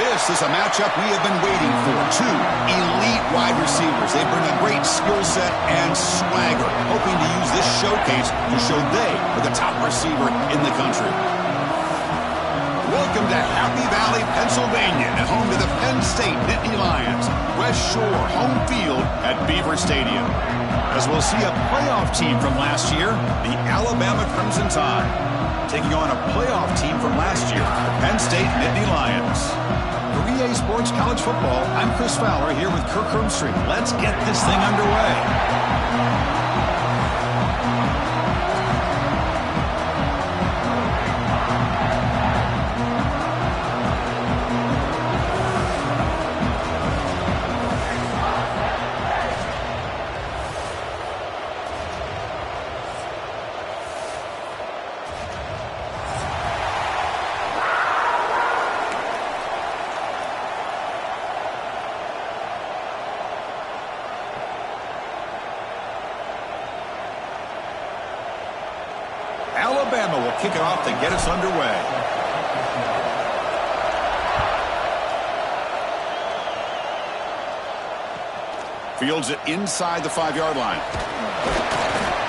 This is a matchup we have been waiting for. Two elite wide receivers. They bring a great skill set and swagger, hoping to use this showcase to show they are the top receiver in the country. Welcome to Happy Valley, Pennsylvania, and home to the Penn State Nittany Lions. West Shore home field at Beaver Stadium. As we'll see a playoff team from last year, the Alabama Crimson Tide, taking on a playoff team from last year, the Penn State Nittany Lions. For EA Sports College Football, I'm Chris Fowler here with Kirk Hermstreet. Let's get this thing underway. Alabama will kick it off to get us underway. Fields it inside the 5-yard line.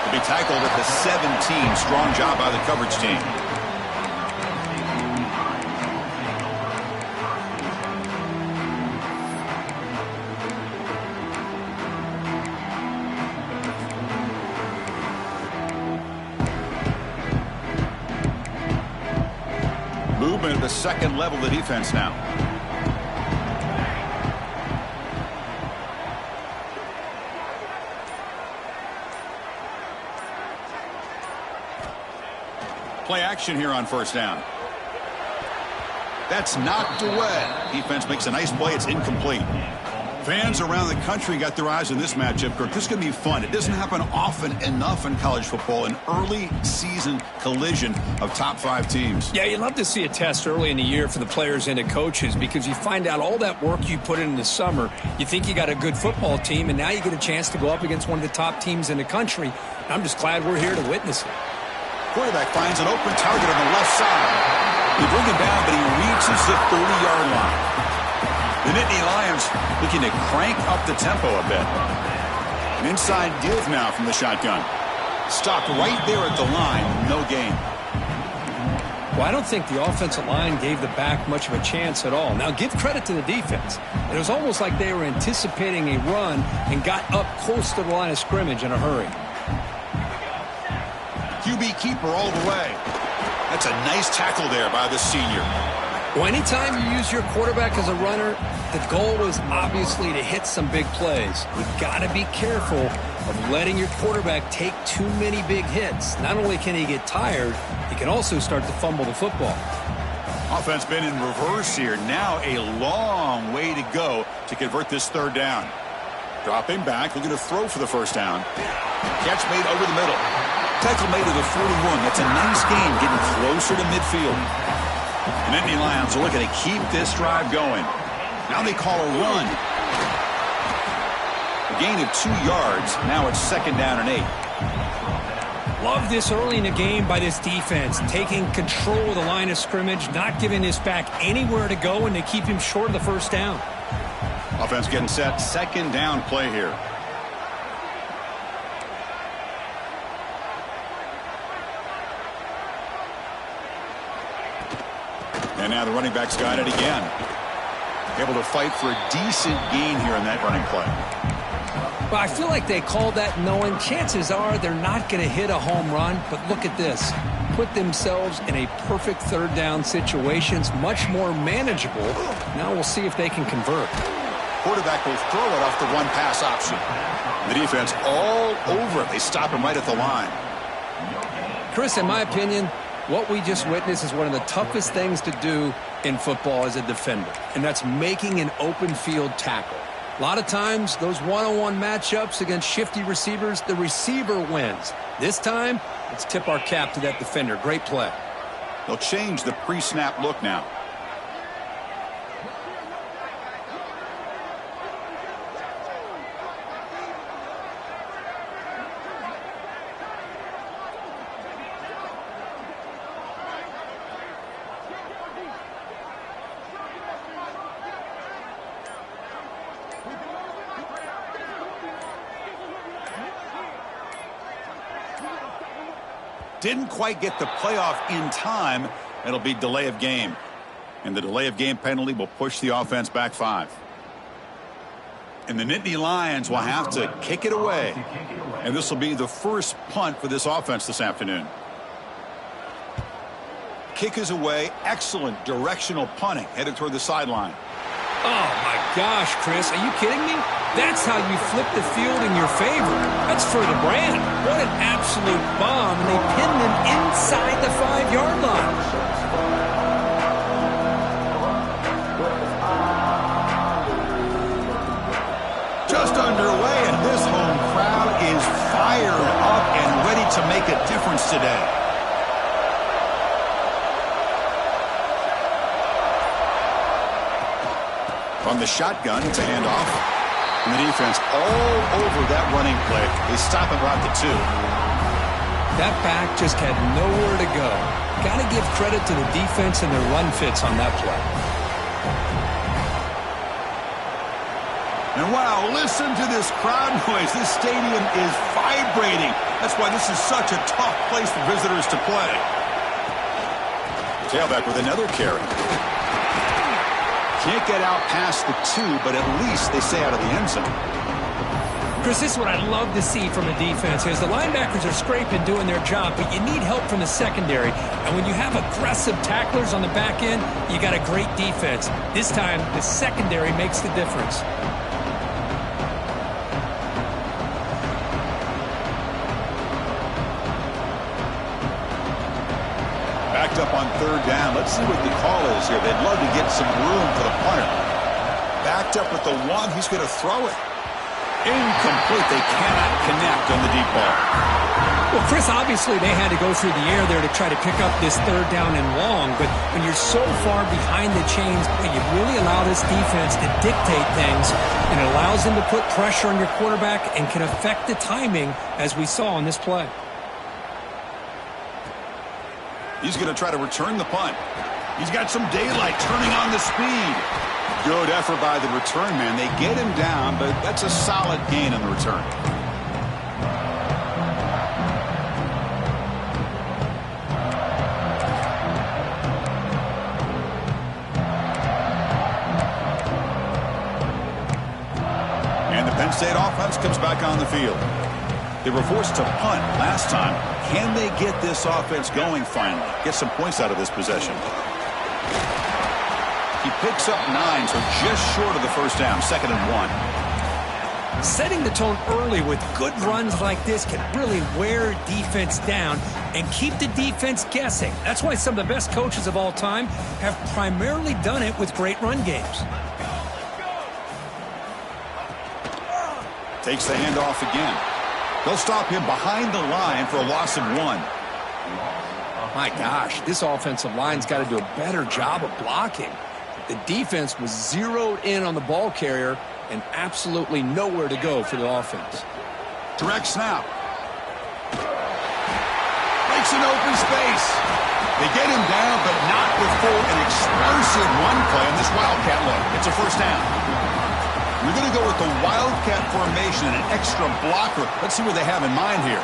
Will be tackled at the 17. Strong job by the coverage team. Movement at the second level of the defense now. Play action here on first down. That's knocked away. Defense makes a nice play. It's incomplete. Fans around the country got their eyes on this matchup, Kirk. This is going to be fun. It doesn't happen often enough in college football, an early season collision of top 5 teams. Yeah, you'd love to see a test early in the year for the players and the coaches because you find out all that work you put in the summer. You think you got a good football team, and now you get a chance to go up against one of the top teams in the country. I'm just glad we're here to witness it. Quarterback finds an open target on the left side. They bring him down, but he reaches the 30-yard line. The Nittany Lions looking to crank up the tempo a bit. An inside give now from the shotgun. Stopped right there at the line. No gain. Well, I don't think the offensive line gave the back much of a chance at all. Now, give credit to the defense. It was almost like they were anticipating a run and got up close to the line of scrimmage in a hurry. QB keeper all the way. That's a nice tackle there by the senior. Well, anytime you use your quarterback as a runner, the goal is obviously to hit some big plays. You've got to be careful of letting your quarterback take too many big hits. Not only can he get tired, he can also start to fumble the football. Offense been in reverse here. Now a long way to go to convert this third down. Dropping back, looking to throw for the first down. Catch made over the middle. Tackle made at the 41. That's a nice gain, getting closer to midfield. The Nittany Lions are looking to keep this drive going. Now they call a run. A gain of 2 yards. Now it's second down and 8. Love this early in the game by this defense, taking control of the line of scrimmage, not giving this back anywhere to go, and they keep him short of the first down. Offense getting set. Second down play here. And now the running back's got it again. Able to fight for a decent gain here in that running play. Well, I feel like they called that knowing chances are they're not going to hit a home run. But look at this. Put themselves in a perfect third down situation. Much more manageable. Now we'll see if they can convert. Quarterback will throw it off the one pass option. The defense all over it. They stop him right at the line. Chris, in my opinion, what we just witnessed is one of the toughest things to do in football as a defender, and that's making an open field tackle. A lot of times, those one-on-one matchups against shifty receivers, the receiver wins. This time, let's tip our cap to that defender. Great play. They'll change the pre-snap look now. Didn't quite get the playoff in time. It'll be delay of game. And the delay of game penalty will push the offense back 5. And the Nittany Lions will have to kick it away. And this will be the first punt for this offense this afternoon. Kick is away. Excellent directional punting. Headed toward the sideline. Oh, my gosh, Chris. Are you kidding me? That's how you flip the field in your favor. That's for the brand. What an absolute bomb. And they pinned him inside the 5-yard line. Just underway, and this home crowd is fired up and ready to make a difference today. From the shotgun, it's a handoff. And the defense all over that running play. They stop him right at the 2. That back just had nowhere to go. Got to give credit to the defense and their run fits on that play. And wow, listen to this crowd noise. This stadium is vibrating. That's why this is such a tough place for visitors to play. Tailback with another carry. Can't get out past the 2, but at least they stay out of the end zone. Chris, this is what I love to see from a defense is the linebackers are scraping, doing their job, but you need help from the secondary. And when you have aggressive tacklers on the back end, you got a great defense. This time, the secondary makes the difference. Backed up on 3rd down. Let's see what the call is here. They'd love to get some room for the punter. Backed up with the 1. He's going to throw it. Incomplete. They cannot connect on the deep ball. Well, Chris, obviously they had to go through the air there to try to pick up this 3rd down and long, but when you're so far behind the chains, you really allow this defense to dictate things, and it allows them to put pressure on your quarterback and can affect the timing, as we saw on this play. He's going to try to return the punt. He's got some daylight, turning on the speed. Good effort by the return man. They get him down, but that's a solid gain on the return. And the Penn State offense comes back on the field. They were forced to punt last time. Can they get this offense going finally? Get some points out of this possession. He picks up 9, so just short of the first down, 2nd and 1. Setting the tone early with good runs like this can really wear defense down and keep the defense guessing. That's why some of the best coaches of all time have primarily done it with great run games. Takes the handoff again. They'll stop him behind the line for a loss of 1. My gosh, this offensive line's got to do a better job of blocking. The defense was zeroed in on the ball carrier and absolutely nowhere to go for the offense. Direct snap. Breaks an open space. They get him down, but not before an explosive run play on this Wildcat look. It's a first down. We're going to go with the Wildcat formation and an extra blocker. Let's see what they have in mind here.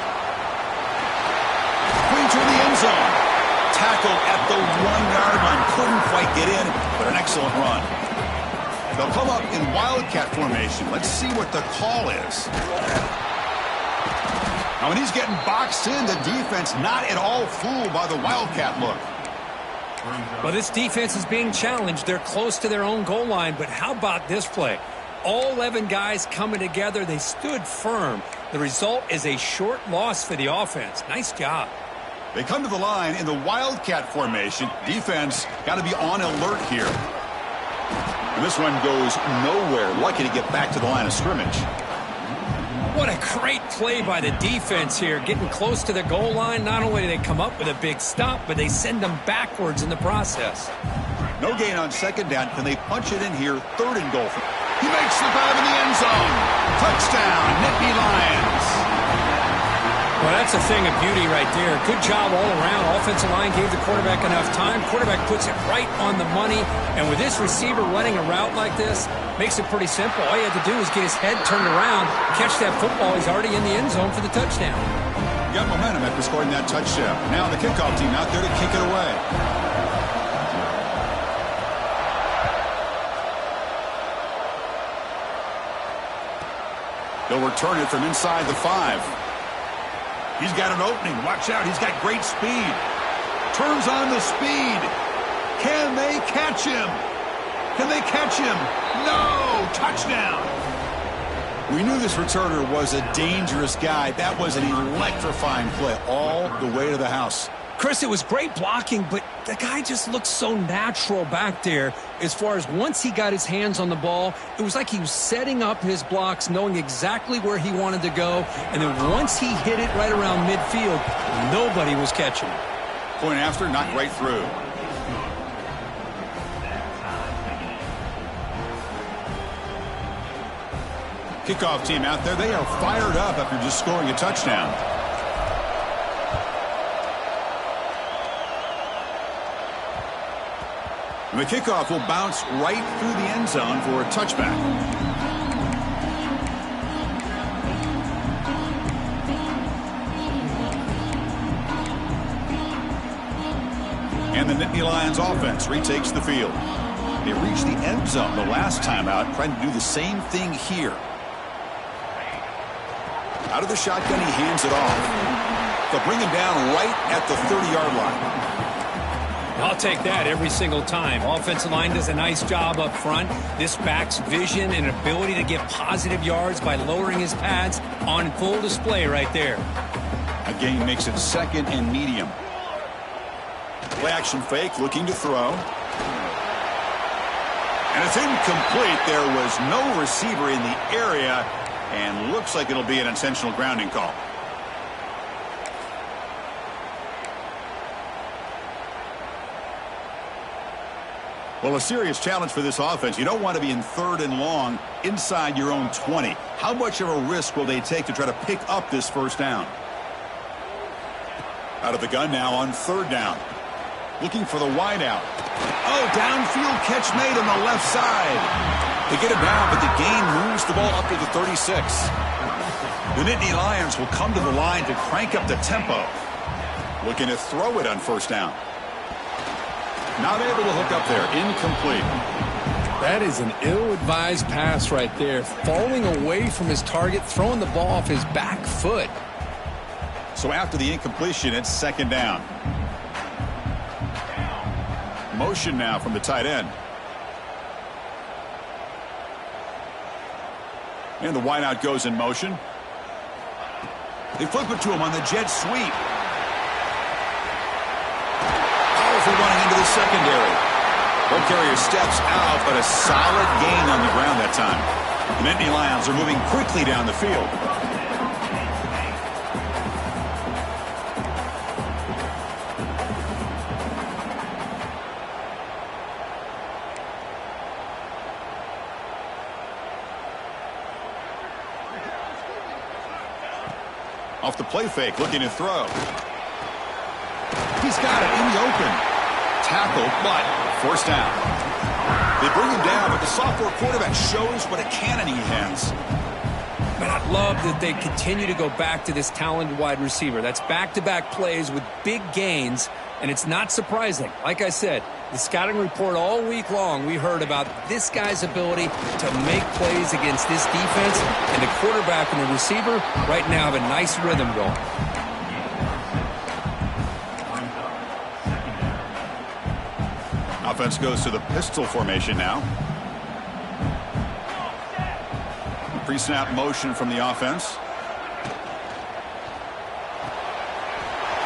Clean to the end zone. Tackle at the 1-yard line. Couldn't quite get in, but an excellent run. They'll come up in Wildcat formation. Let's see what the call is. Now, when he's getting boxed in, the defense not at all fooled by the Wildcat look. Well, this defense is being challenged. They're close to their own goal line, but how about this play? All 11 guys coming together. They stood firm. The result is a short loss for the offense. Nice job. They come to the line in the Wildcat formation. Defense got to be on alert here. And this one goes nowhere. Lucky to get back to the line of scrimmage. What a great play by the defense here. Getting close to the goal line. Not only do they come up with a big stop, but they send them backwards in the process. No gain on 2nd down. Can they punch it in here? 3rd and goal. He makes the dive in the end zone. Touchdown, Nittany Lions. Well, that's a thing of beauty right there. Good job all around. Offensive line gave the quarterback enough time. Quarterback puts it right on the money. And with this receiver running a route like this, makes it pretty simple. All you had to do is get his head turned around, catch that football. He's already in the end zone for the touchdown. Got momentum after scoring that touchdown. Now the kickoff team out there to kick it away. They'll return it from inside the 5. He's got an opening. Watch out. He's got great speed. Turns on the speed. Can they catch him? Can they catch him? No! Touchdown! We knew this returner was a dangerous guy. That was an electrifying play all the way to the house. Chris, it was great blocking, but the guy just looked so natural back there. As far as once he got his hands on the ball, it was like he was setting up his blocks, knowing exactly where he wanted to go. And then once he hit it right around midfield, nobody was catching it. Point after, knocked right through. Kickoff team out there, they are fired up after just scoring a touchdown. And the kickoff will bounce right through the end zone for a touchback. And the Nittany Lions offense retakes the field. They reached the end zone the last time out, trying to do the same thing here. Out of the shotgun, he hands it off. They'll bring him down right at the 30-yard line. I'll take that every single time. Offensive line does a nice job up front. This back's vision and ability to get positive yards by lowering his pads on full display right there. A gain makes it 2nd and medium. Play action fake, looking to throw. And it's incomplete. There was no receiver in the area, and looks like it'll be an intentional grounding call. Well, a serious challenge for this offense. You don't want to be in 3rd and long inside your own 20. How much of a risk will they take to try to pick up this first down? Out of the gun now on 3rd down. Looking for the wide out. Oh, downfield catch made on the left side. They get it down, but the gain moves the ball up to the 36. The Nittany Lions will come to the line to crank up the tempo. Looking to throw it on 1st down. Not able to hook up there. Incomplete. That is an ill-advised pass right there. Falling away from his target, throwing the ball off his back foot. So after the incompletion, it's 2nd down. Motion now from the tight end. And the wideout goes in motion. They flip it to him on the jet sweep. Running into the secondary. Ball carrier steps out, but a solid gain on the ground that time. The Nittany Lions are moving quickly down the field. Off the play fake, looking to throw. He's got it in the open. Tackled, but 1st down. They bring him down, but the sophomore quarterback shows what a cannon he has. Man, I love that they continue to go back to this talented wide receiver. That's back-to-back plays with big gains, and it's not surprising. Like I said, the scouting report all week long, we heard about this guy's ability to make plays against this defense, and the quarterback and the receiver right now have a nice rhythm going. Offense goes to the pistol formation now. Pre-snap motion from the offense.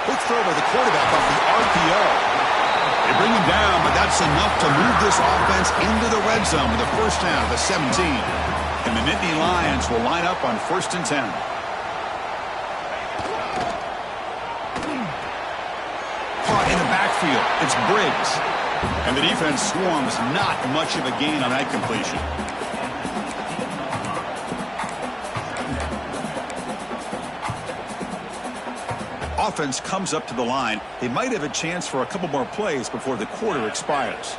Quick throw by the quarterback off the RPO. They bring him down, but that's enough to move this offense into the red zone with a 1st down at the 17. And the Nittany Lions will line up on 1st and 10. Caught in the backfield. It's Briggs. And the defense swarms, not much of a gain on that completion. Offense comes up to the line. They might have a chance for a couple more plays before the quarter expires.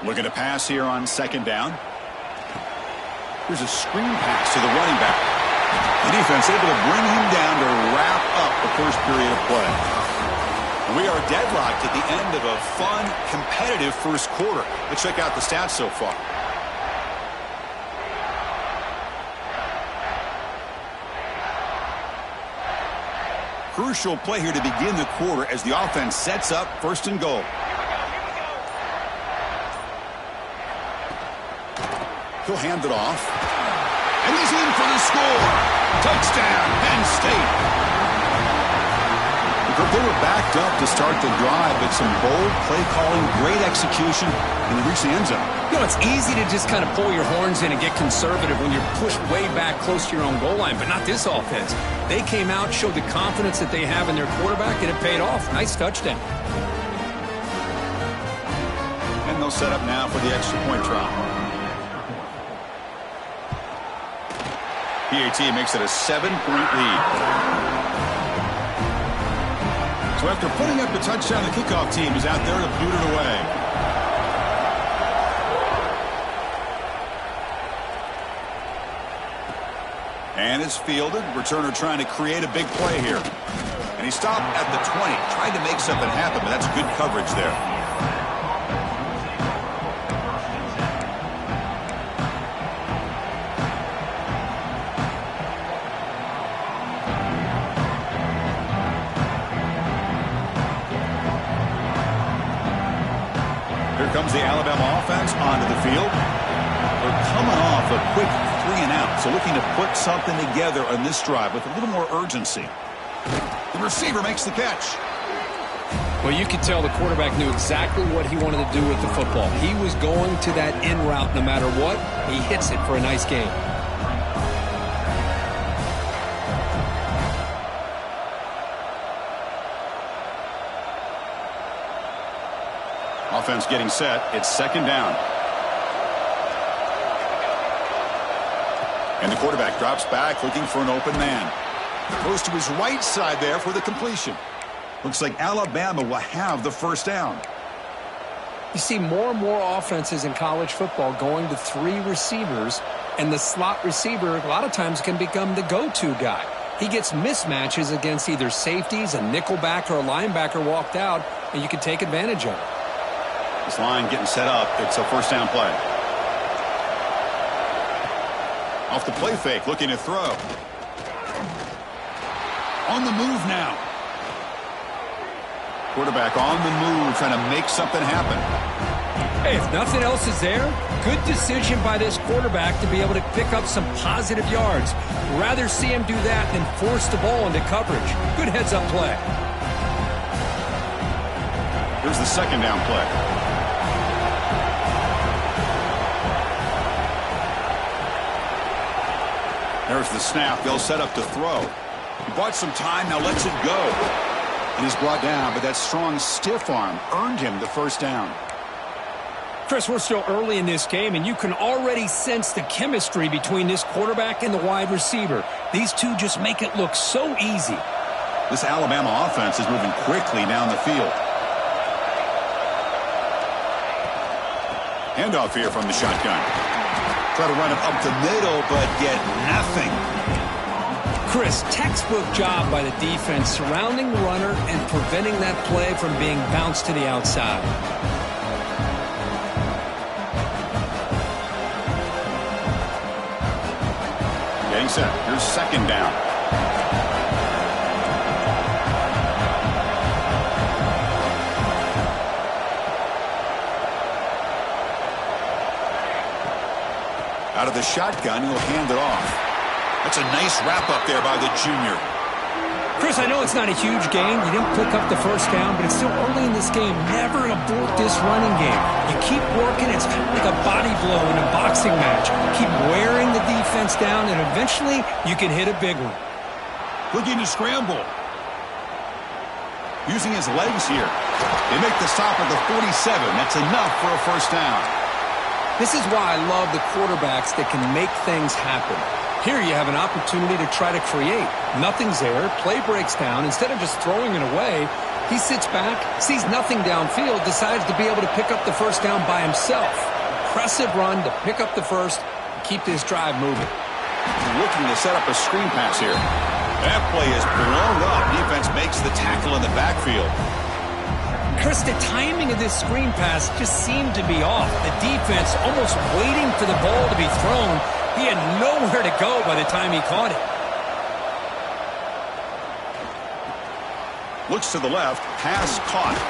Looking to pass here on 2nd down. Here's a screen pass to the running back. The defense able to bring him down to wrap up the first period of play. We are deadlocked at the end of a fun, competitive first quarter. Let's check out the stats so far. Crucial play here to begin the quarter as the offense sets up first and goal. He'll hand it off. And he's in for the score. Touchdown, Penn State. They were backed up to start the drive, but some bold play calling, great execution, and they reached the end zone. You know, it's easy to just kind of pull your horns in and get conservative when you're pushed way back close to your own goal line, but not this offense. They came out, showed the confidence that they have in their quarterback, and it paid off. Nice touchdown. And they'll set up now for the extra point try. PAT makes it a 7-point lead. So after putting up the touchdown, the kickoff team is out there to boot it away. And it's fielded. Returner trying to create a big play here. And he stopped at the 20. Tried to make something happen, but that's good coverage there. Comes the Alabama offense onto the field. They're coming off a quick 3-and-out, so looking to put something together on this drive with a little more urgency. The receiver makes the catch. Well, you could tell the quarterback knew exactly what he wanted to do with the football. He was going to that in route no matter what. He hits it for a nice gain. Offense getting set. It's second down. And the quarterback drops back looking for an open man. Goes to his right side there for the completion. Looks like Alabama will have the first down. You see more and more offenses in college football going to 3 receivers, and the slot receiver a lot of times can become the go-to guy. He gets mismatches against either safeties, a nickelback, or a linebacker walked out, and you can take advantage of it. This line getting set up. It's a first down play. Off the play fake, looking to throw. On the move now. Quarterback on the move, trying to make something happen. Hey, if nothing else is there, good decision by this quarterback to be able to pick up some positive yards. Rather see him do that than force the ball into coverage. Good heads-up play. Here's the second down play. There's the snap. They'll set up to throw. He bought some time. Now lets it go. And he's brought down, but that strong stiff arm earned him the first down. Chris, we're still early in this game, and you can already sense the chemistry between this quarterback and the wide receiver. These two just make it look so easy. This Alabama offense is moving quickly down the field. Handoff here from the shotgun. Try to run it up the middle, but get nothing. Chris, textbook job by the defense surrounding the runner and preventing that play from being bounced to the outside. Getting set. Here's second down. Out of the shotgun, he'll hand it off. That's a nice wrap-up there by the junior. Chris, I know it's not a huge gain. You didn't pick up the first down, but it's still early in this game. Never abort this running game. You keep working. It's kind of like a body blow in a boxing match. Keep wearing the defense down, and eventually you can hit a big one. Looking to scramble. Using his legs here. They make the stop at the 47. That's enough for a first down. This is why I love the quarterbacks that can make things happen. Here you have an opportunity to try to create. Nothing's there. Play breaks down. Instead of just throwing it away, he sits back, sees nothing downfield, decides to be able to pick up the first down by himself. Impressive run to pick up the first and keep this drive moving. Looking to set up a screen pass here. That play is blown up. Defense makes the tackle in the backfield. Chris, the timing of this screen pass just seemed to be off. The defense almost waiting for the ball to be thrown. He had nowhere to go by the time he caught it. Looks to the left. Pass caught.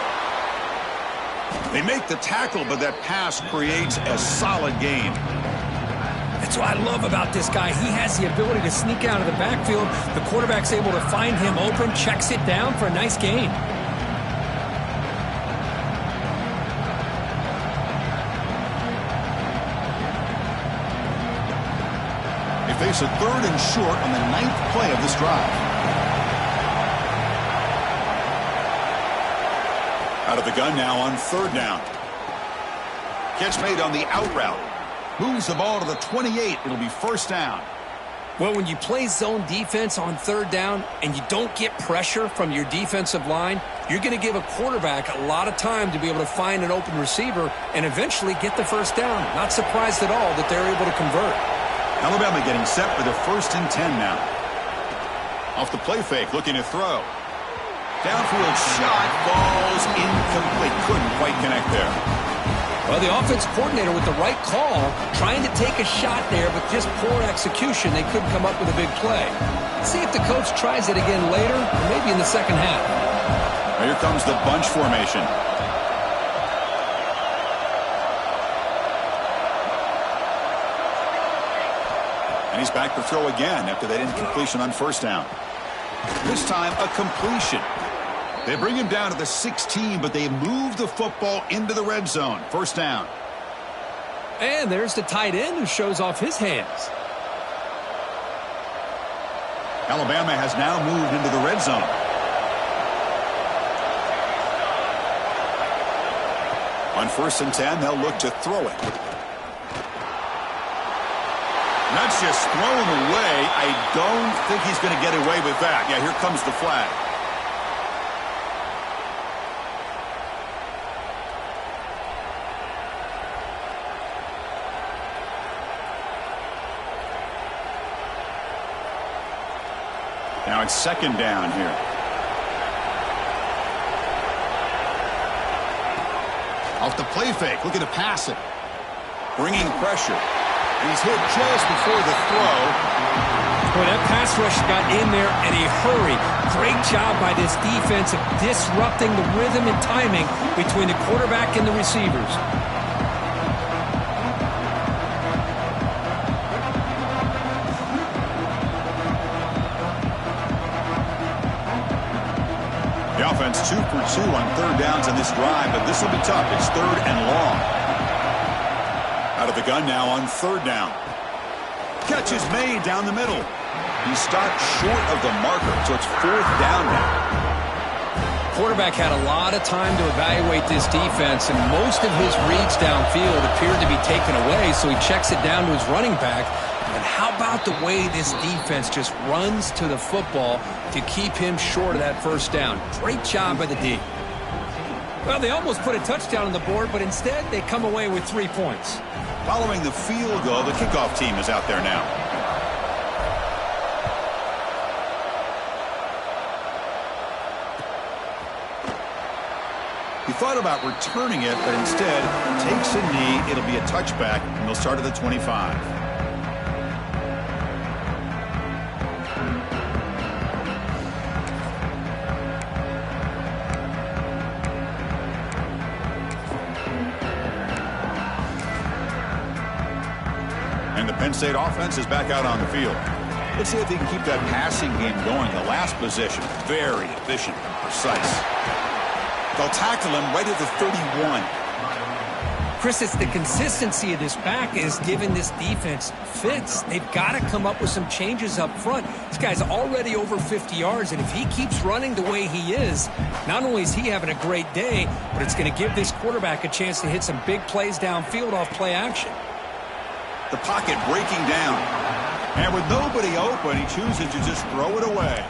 They make the tackle, but that pass creates a solid gain. That's what I love about this guy. He has the ability to sneak out of the backfield. The quarterback's able to find him open, checks it down for a nice gain. They face a 3rd and short on the 9th play of this drive. Out of the gun now on 3rd down. Catch made on the out route. Moves the ball to the 28. It'll be 1st down. Well, when you play zone defense on 3rd down and you don't get pressure from your defensive line, you're going to give a quarterback a lot of time to be able to find an open receiver and eventually get the 1st down. Not surprised at all that they're able to convert. Alabama getting set for the 1st and 10 now. Off the play fake, looking to throw. Downfield shot falls incomplete. Couldn't quite connect there. Well, the offense coordinator with the right call, trying to take a shot there, but just poor execution. They couldn't come up with a big play. See if the coach tries it again later, or maybe in the second half. Now here comes the bunch formation. And he's back to throw again after that incompletion on 1st down. This time, a completion. They bring him down to the 16, but they move the football into the red zone. 1st down. And there's the tight end who shows off his hands. Alabama has now moved into the red zone. On 1st and 10, they'll look to throw it. And that's just thrown away. I don't think he's going to get away with that. Yeah, here comes the flag. Now it's 2nd down here. Off the play fake, looking to pass it. Bringing pressure. He's hit just before the throw. Boy, that pass rush got in there in a hurry. Great job by this defense of disrupting the rhythm and timing between the quarterback and the receivers. The offense 2 for 2 on 3rd downs in this drive, but this will be tough. It's 3rd and long. Out of the gun now on 3rd down. Catch is made down the middle. He stopped short of the marker, so it's 4th down now. Quarterback had a lot of time to evaluate this defense, and most of his reads downfield appeared to be taken away, so he checks it down to his running back. And how about the way this defense just runs to the football to keep him short of that 1st down? Great job by the D. Well, they almost put a touchdown on the board, but instead they come away with 3 points. Following the field goal, the kickoff team is out there now. He thought about returning it, but instead takes a knee. It'll be a touchback, and they'll start at the 25. And the Penn State offense is back out on the field. Let's see if they can keep that passing game going. The last possession, very efficient and precise. They'll tackle him right at the 31. Chris, it's the consistency of this back is giving this defense fits. They've got to come up with some changes up front. This guy's already over 50 yards, and if he keeps running the way he is, not only is he having a great day, but it's going to give this quarterback a chance to hit some big plays downfield off play action. The pocket breaking down. And with nobody open, he chooses to just throw it away.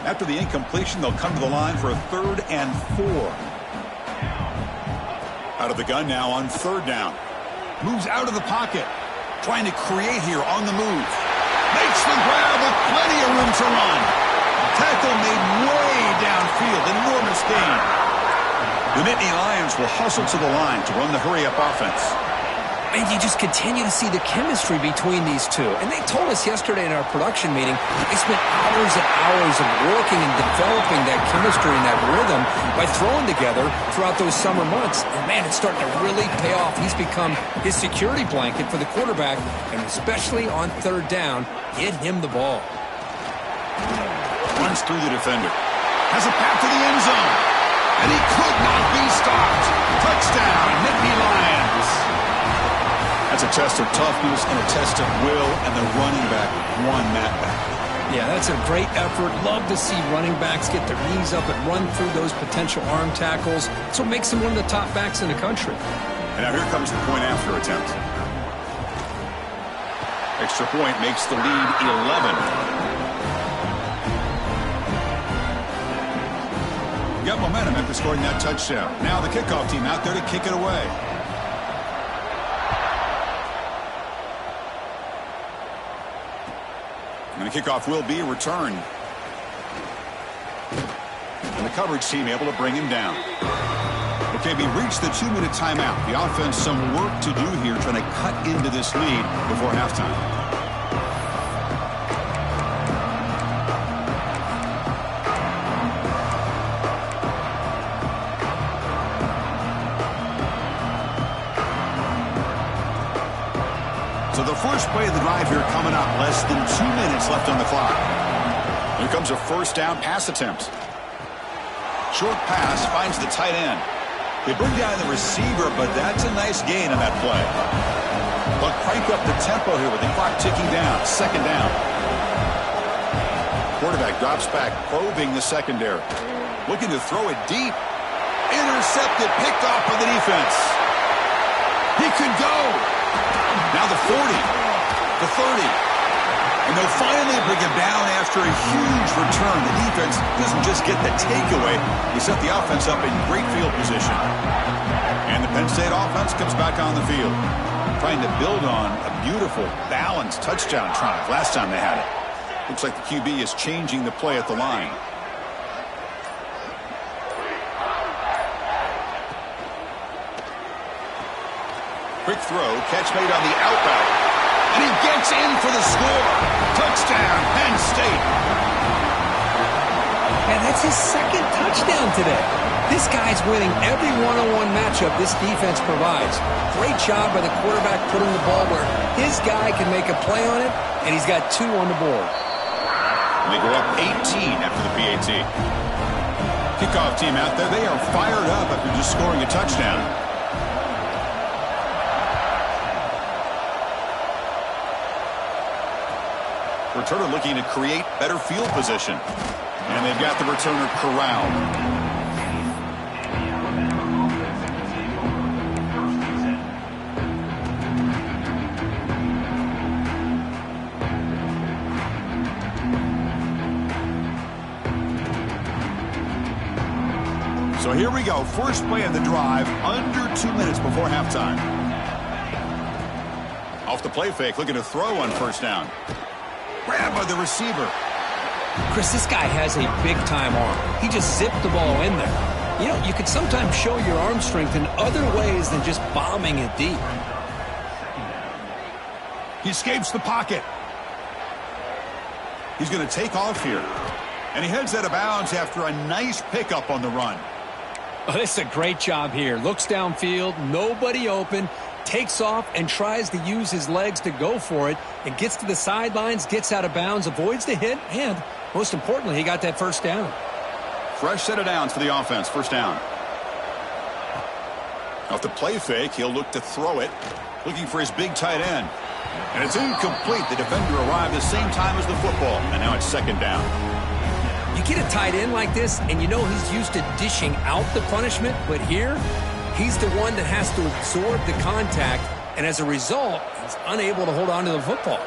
After the incompletion, they'll come to the line for a 3rd and 4. Out of the gun now on third down. Moves out of the pocket. Trying to create here on the move. Makes the grab with plenty of room to run. Tackle made way downfield. Enormous gain. The Nittany Lions will hustle to the line to run the hurry-up offense. And you just continue to see the chemistry between these two. And they told us yesterday in our production meeting, they spent hours and hours of working and developing that chemistry and that rhythm by throwing together throughout those summer months. And, man, it's starting to really pay off. He's become his security blanket for the quarterback, and especially on third down, get him the ball. Runs through the defender. Has a path to the end zone. And he could not be stopped. Touchdown, Nittany Lions. That's a test of toughness and a test of will, and the running back won that back. Yeah, that's a great effort. Love to see running backs get their knees up and run through those potential arm tackles. That's what makes him one of the top backs in the country. And now here comes the point after attempt. Extra point makes the lead 11. Got momentum after scoring that touchdown. Now the kickoff team out there to kick it away. And the kickoff will be returned. And the coverage team able to bring him down. Okay, we reached the 2-minute timeout. The offense some work to do here trying to cut into this lead before halftime. So the first play of the drive here coming up. Less than 2 minutes left on the clock. Here comes a first down pass attempt. Short pass finds the tight end. They bring down the receiver, but that's a nice gain on that play. But crank up the tempo here with the clock ticking down. Second down. Quarterback drops back, probing the secondary. Looking to throw it deep. Intercepted, picked off by the defense. He could go. Now the 40, the 30. And they'll finally bring him down after a huge return. The defense doesn't just get the takeaway. They set the offense up in great field position. And the Penn State offense comes back on the field, trying to build on a beautiful, balanced touchdown drive last time they had it. Looks like the QB is changing the play at the line. Quick throw, catch made on the out route. And he gets in for the score. Touchdown, Penn State. And that's his second touchdown today. This guy's winning every one-on-one matchup this defense provides. Great job by the quarterback putting the ball where his guy can make a play on it, and he's got 2 on the board. And they go up 18 after the PAT. Kickoff team out there, they are fired up after just scoring a touchdown. Returner looking to create better field position. And they've got the returner corralled. So here we go. First play of the drive, under 2 minutes before halftime. Off the play fake, looking to throw on first down. Grab by the receiver. Chris, this guy has a big-time arm. He just zipped the ball in there. You know, you could sometimes show your arm strength in other ways than just bombing it deep. He escapes the pocket. He's going to take off here. And he heads out of bounds after a nice pickup on the run. Oh, this is a great job here. Looks downfield, nobody open, takes off and tries to use his legs to go for it, and gets to the sidelines, gets out of bounds, avoids the hit, and most importantly, he got that first down. Fresh set of downs for the offense. First down. Off the play fake, he'll look to throw it, looking for his big tight end. And it's incomplete. The defender arrived the same time as the football, and now it's second down. You get a tight end like this, and you know he's used to dishing out the punishment, but here, he's the one that has to absorb the contact, and as a result, he's unable to hold on to the football.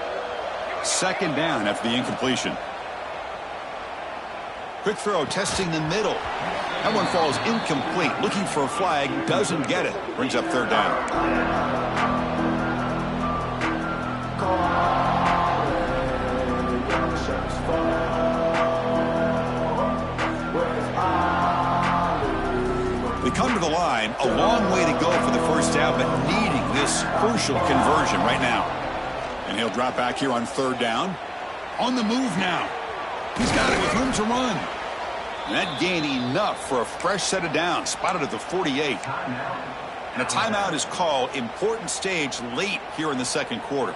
Second down after the incompletion. Quick throw, testing the middle. That one falls incomplete. Looking for a flag, doesn't get it. Brings up third down. They come to the line, a long way to go for the first down, but needing this crucial conversion right now. And he'll drop back here on third down. On the move now. He's got it with room to run. And that gained enough for a fresh set of downs, spotted at the 48. And a timeout is called. Important stage late here in the second quarter.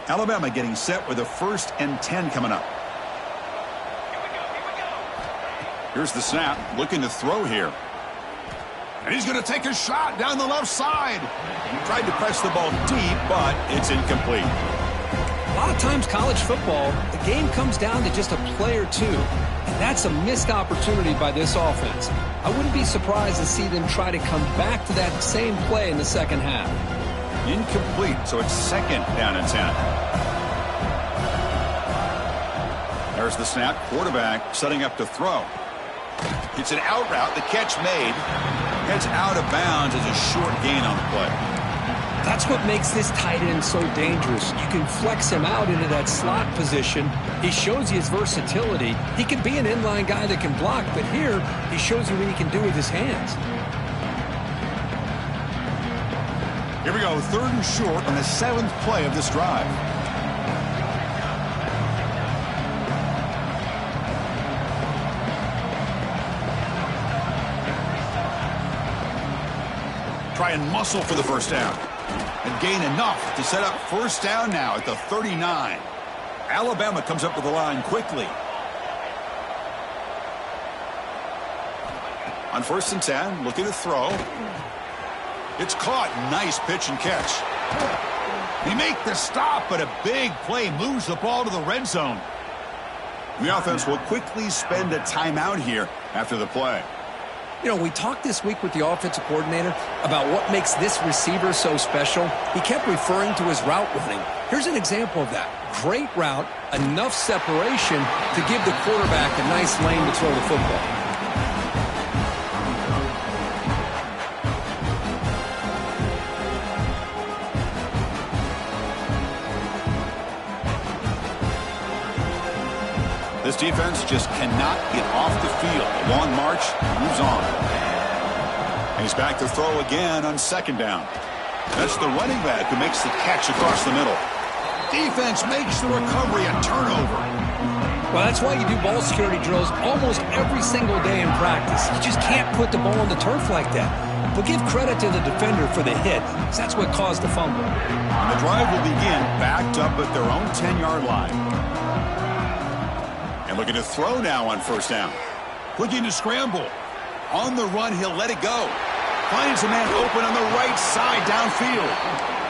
Alabama getting set with a 1st and 10 coming up. Here's the snap, looking to throw here. And he's going to take a shot down the left side. He tried to press the ball deep, but it's incomplete. A lot of times college football, the game comes down to just a play or two. And that's a missed opportunity by this offense. I wouldn't be surprised to see them try to come back to that same play in the second half. Incomplete, so it's 2nd down and 10. There's the snap, quarterback setting up to throw. It's an out route, the catch made. Heads out of bounds as a short gain on the play. That's what makes this tight end so dangerous. You can flex him out into that slot position. He shows you his versatility. He can be an inline guy that can block, but here he shows you what he can do with his hands. Here we go, 3rd and short on the 7th play of this drive. Try and muscle for the first down. And gain enough to set up first down now at the 39. Alabama comes up with the line quickly. On 1st and 10, looking to throw. It's caught. Nice pitch and catch. They make the stop, but a big play moves the ball to the red zone. The offense will quickly spend a timeout here after the play. You know, we talked this week with the offensive coordinator about what makes this receiver so special. He kept referring to his route running. Here's an example of that. Great route, enough separation to give the quarterback a nice lane to throw the football. This defense just cannot get off the field. A long march moves on. And he's back to throw again on 2nd down. That's the running back who makes the catch across the middle. Defense makes the recovery a turnover. Well, that's why you do ball security drills almost every single day in practice. You just can't put the ball on the turf like that. But give credit to the defender for the hit, because that's what caused the fumble. And the drive will begin backed up at their own 10-yard line. And looking to throw now on 1st down. Looking to scramble. On the run, he'll let it go. Finds a man open on the right side downfield.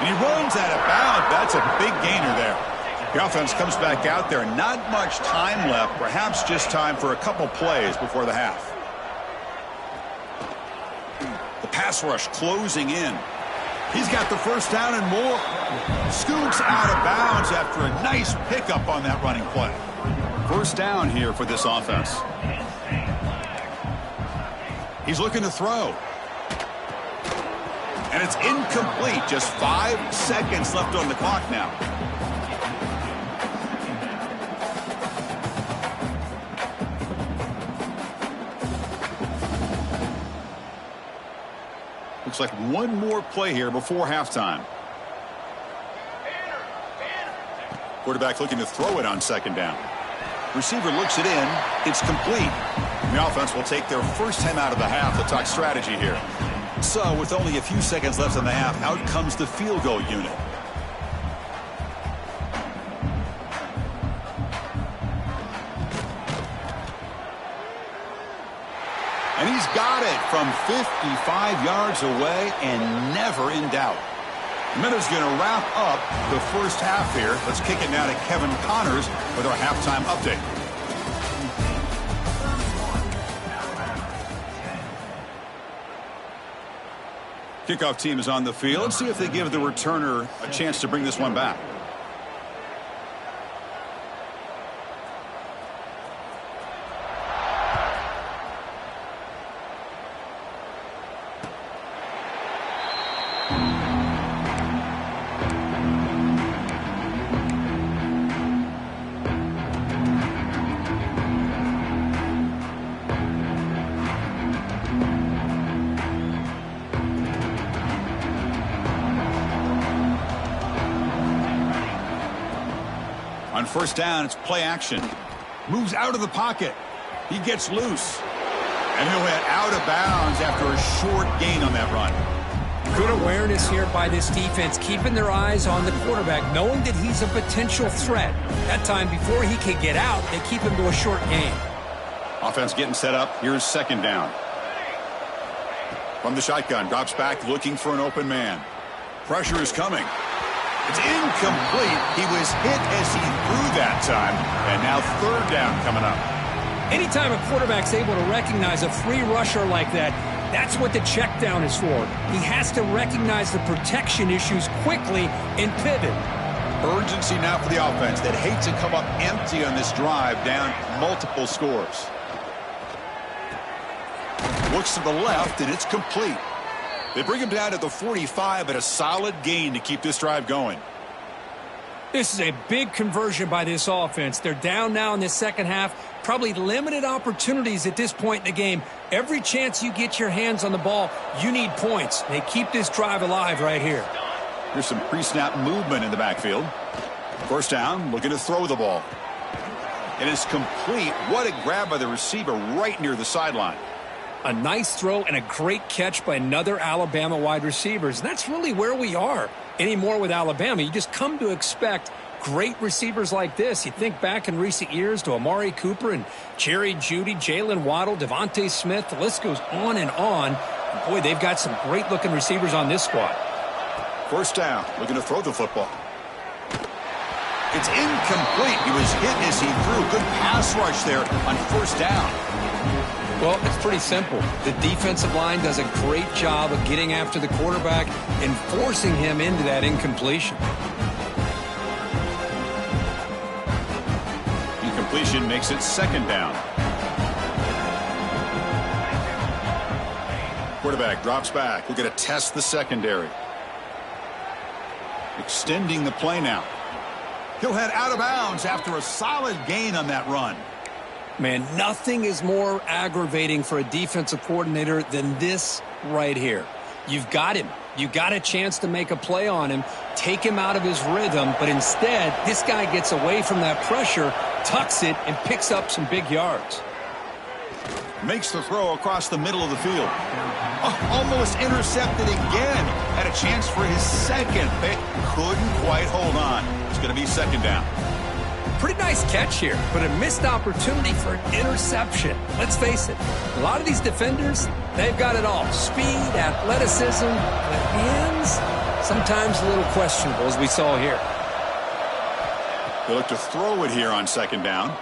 And he runs out of bounds. That's a big gainer there. The offense comes back out there. Not much time left. Perhaps just time for a couple plays before the half. The pass rush closing in. He's got the first down and more. Scoots out of bounds after a nice pickup on that running play. First down here for this offense. He's looking to throw. And it's incomplete. Just 5 seconds left on the clock now. Looks like one more play here before halftime. Quarterback looking to throw it on 2nd down. Receiver looks it in. It's complete. The offense will take their first time out of the half. They'll talk strategy here. So with only a few seconds left in the half, out comes the field goal unit. And he's got it from 55 yards away and never in doubt. Minutes going to wrap up the first half here. Let's kick it now to Kevin Connors with our halftime update. Kickoff team is on the field. Let's see if they give the returner a chance to bring this one back. On first down, it's play action. Moves out of the pocket. He gets loose. And he'll head out of bounds after a short gain on that run. Good awareness here by this defense, keeping their eyes on the quarterback, knowing that he's a potential threat. That time, before he can get out, they keep him to a short gain. Offense getting set up. Here's second down. From the shotgun, drops back looking for an open man. Pressure is coming. It's incomplete. He was hit as he threw that time. And now third down coming up. Anytime a quarterback's able to recognize a free rusher like that, that's what the check down is for. He has to recognize the protection issues quickly and pivot. Urgency now for the offense that hates to come up empty on this drive, down multiple scores. Looks to the left, and it's complete. They bring him down at the 45, but a solid gain to keep this drive going. This is a big conversion by this offense. They're down now in the second half. Probably limited opportunities at this point in the game. Every chance you get your hands on the ball, you need points. They keep this drive alive right here. Here's some pre-snap movement in the backfield. First down, looking to throw the ball. And it's complete. What a grab by the receiver right near the sideline. A nice throw and a great catch by another Alabama wide receiver. That's really where we are anymore with Alabama. You just come to expect great receivers like this. You think back in recent years to Amari Cooper and Jerry Jeudy, Jalen Waddle, Devontae Smith. The list goes on and on. Boy, they've got some great-looking receivers on this squad. First down, looking to throw the football. It's incomplete. He was hit as he threw. Good pass rush there on first down. Well, it's pretty simple. The defensive line does a great job of getting after the quarterback and forcing him into that incompletion. Incompletion makes it second down. Quarterback drops back. We're going to test the secondary. Extending the play now. He'll head out of bounds after a solid gain on that run. Man, nothing is more aggravating for a defensive coordinator than this right here. You've got him. You got a chance to make a play on him, take him out of his rhythm, but instead, this guy gets away from that pressure, tucks it, and picks up some big yards. Makes the throw across the middle of the field. Almost intercepted again. Had a chance for his second, but couldn't quite hold on. It's going to be second down. Pretty nice catch here, but a missed opportunity for an interception. Let's face it, a lot of these defenders, they've got it all. Speed, athleticism, but hands, sometimes a little questionable, as we saw here. They look to throw it here on second down.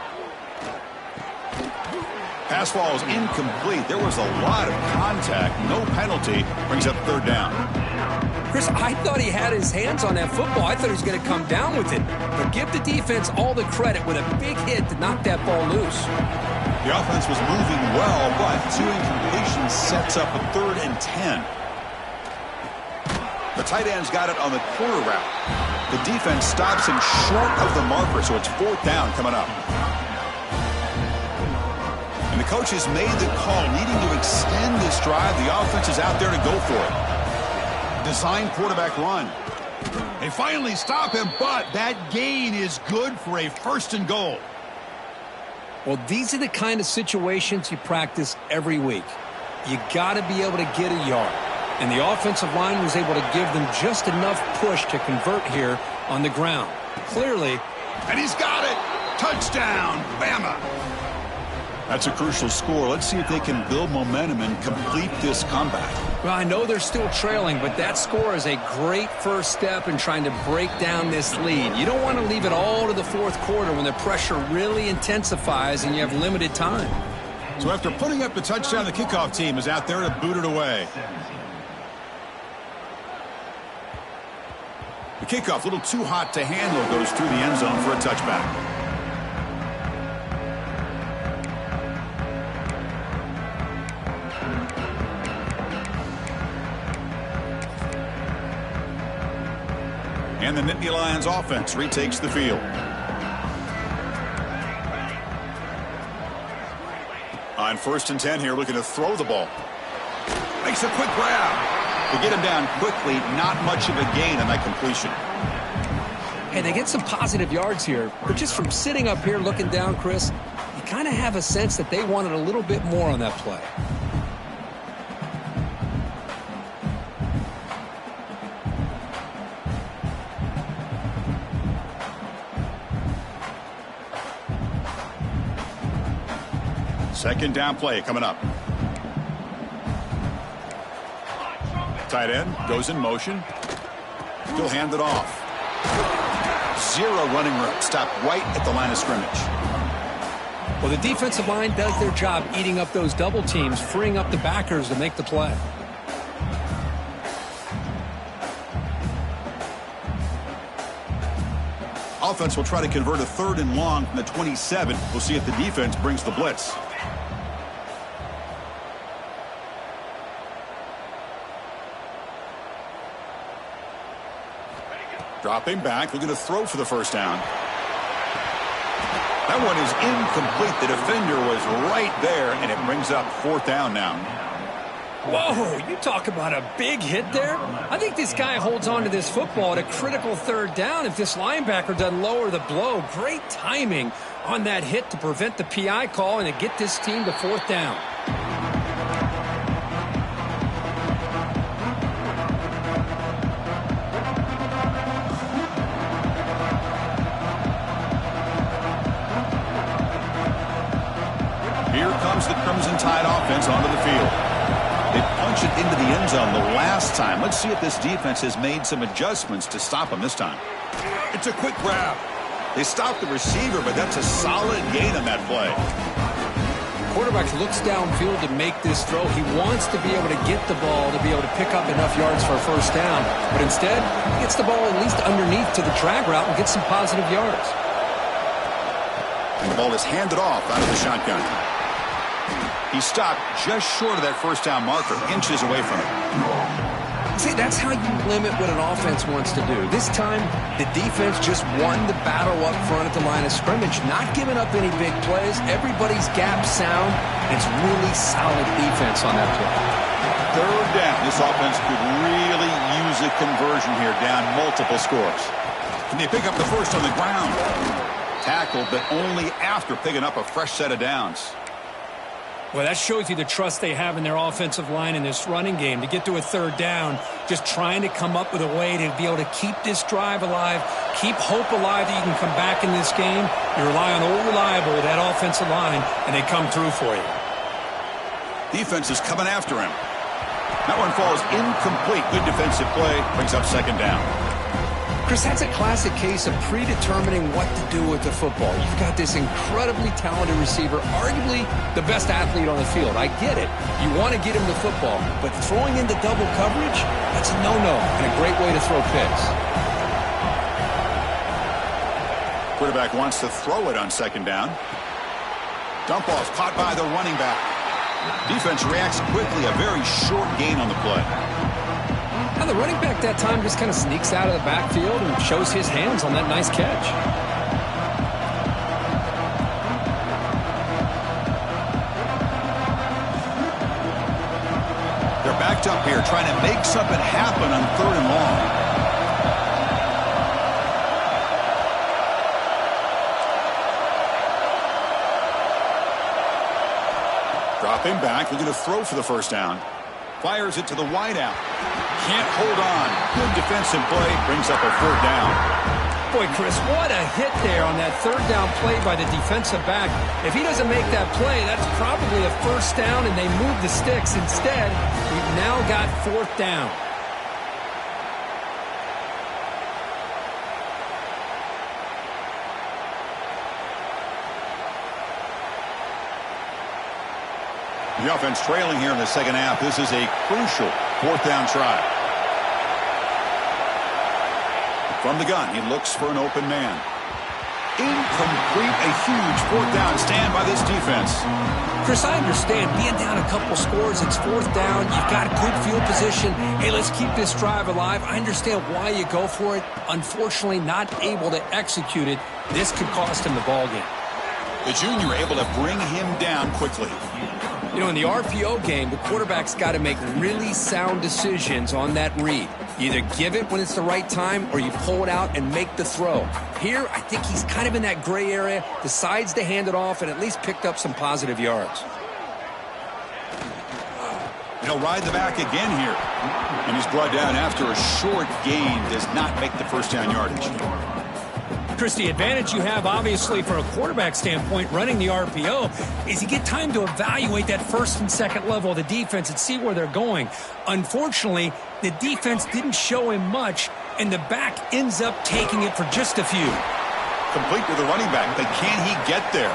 Pass ball is incomplete. There was a lot of contact. No penalty. Brings up third down. Chris, I thought he had his hands on that football. I thought he was going to come down with it. But give the defense all the credit with a big hit to knock that ball loose. The offense was moving well, but two incompletions sets up a 3rd and 10. The tight end's got it on the corner route. The defense stops him short of the marker, so it's 4th down coming up. And the coach has made the call, needing to extend this drive. The offense is out there to go for it. Design quarterback run. They finally stop him, but that gain is good for a 1st and goal. Well, these are the kind of situations you practice every week. You got to be able to get a yard. And the offensive line was able to give them just enough push to convert here on the ground. Clearly. And he's got it. Touchdown, Bama. That's a crucial score. Let's see if they can build momentum and complete this comeback. Well, I know they're still trailing, but that score is a great first step in trying to break down this lead. You don't want to leave it all to the 4th quarter when the pressure really intensifies and you have limited time. So after putting up the touchdown, the kickoff team is out there to boot it away. The kickoff, a little too hot to handle, goes through the end zone for a touchback. And the Nittany Lions offense retakes the field. On 1st and 10 here, looking to throw the ball. Makes a quick grab. To get him down quickly, not much of a gain on that completion. Hey, they get some positive yards here, but just from sitting up here looking down, Chris, you kind of have a sense that they wanted a little bit more on that play. Second down play coming up. Tight end goes in motion. He'll hand it off. Zero running room. Stop right at the line of scrimmage. Well, the defensive line does their job eating up those double teams, freeing up the backers to make the play. Offense will try to convert a 3rd and long from the 27. We'll see if the defense brings the blitz. Dropping back, looking to throw for the first down. That one is incomplete. The defender was right there, and it brings up 4th down now. Whoa, you talk about a big hit there. I think this guy holds on to this football at a critical 3rd down if this linebacker doesn't lower the blow. Great timing on that hit to prevent the PI call and to get this team to 4th down. Here comes the Crimson Tide offense onto the field. They punch it into the end zone the last time. Let's see if this defense has made some adjustments to stop them this time. It's a quick grab. They stopped the receiver, but that's a solid gain on that play. Quarterback looks downfield to make this throw. He wants to be able to get the ball to be able to pick up enough yards for a 1st down. But instead, he gets the ball at least underneath to the drag route and gets some positive yards. And the ball is handed off out of the shotgun. He stopped just short of that 1st down marker, inches away from it. See, that's how you limit what an offense wants to do. This time, the defense just won the battle up front at the line of scrimmage, not giving up any big plays. Everybody's gap sound. It's really solid defense on that play. 3rd down. This offense could really use a conversion here, down multiple scores. Can they pick up the first on the ground? Tackled, but only after picking up a fresh set of downs. Well, that shows you the trust they have in their offensive line in this running game. To get to a 3rd down, just trying to come up with a way to be able to keep this drive alive, keep hope alive that you can come back in this game. You rely on old reliable, that offensive line, and they come through for you. Defense is coming after him. That one falls incomplete. Good defensive play. Brings up 2nd down. Chris, that's a classic case of predetermining what to do with the football. You've got this incredibly talented receiver, arguably the best athlete on the field. I get it. You want to get him the football, but throwing into double coverage, that's a no-no and a great way to throw picks. Quarterback wants to throw it on 2nd down. Dump off caught by the running back. Defense reacts quickly. A very short gain on the play. Now the running back that time just kind of sneaks out of the backfield and shows his hands on that nice catch. They're backed up here trying to make something happen on 3rd and long. Dropping back, looking to throw for the 1st down. Fires it to the wideout. Can't hold on. Good defensive play. Brings up a 3rd down. Boy, Chris, what a hit there on that 3rd down play by the defensive back. If he doesn't make that play, that's probably a 1st down, and they move the sticks. Instead, we've now got 4th down. The offense trailing here in the 2nd half. This is a crucial 4th down try. From the gun, he looks for an open man. Incomplete. A huge 4th down stand by this defense. Chris, I understand being down a couple scores, it's 4th down, you've got a good field position. Hey, let's keep this drive alive. I understand why you go for it. Unfortunately, not able to execute it. This could cost him the ball game. The junior able to bring him down quickly. You know, in the RPO game, the quarterback's got to make really sound decisions on that read. You either give it when it's the right time or you pull it out and make the throw. Here, I think he's kind of in that gray area, decides to hand it off and at least picked up some positive yards. He'll ride the back again here. And he's brought down after a short gain, does not make the first down yardage. Chris, the advantage you have, obviously, for a quarterback standpoint, running the RPO, is you get time to evaluate that first and second level of the defense and see where they're going. Unfortunately, the defense didn't show him much, and the back ends up taking it for just a few. Complete to the running back, but can he get there?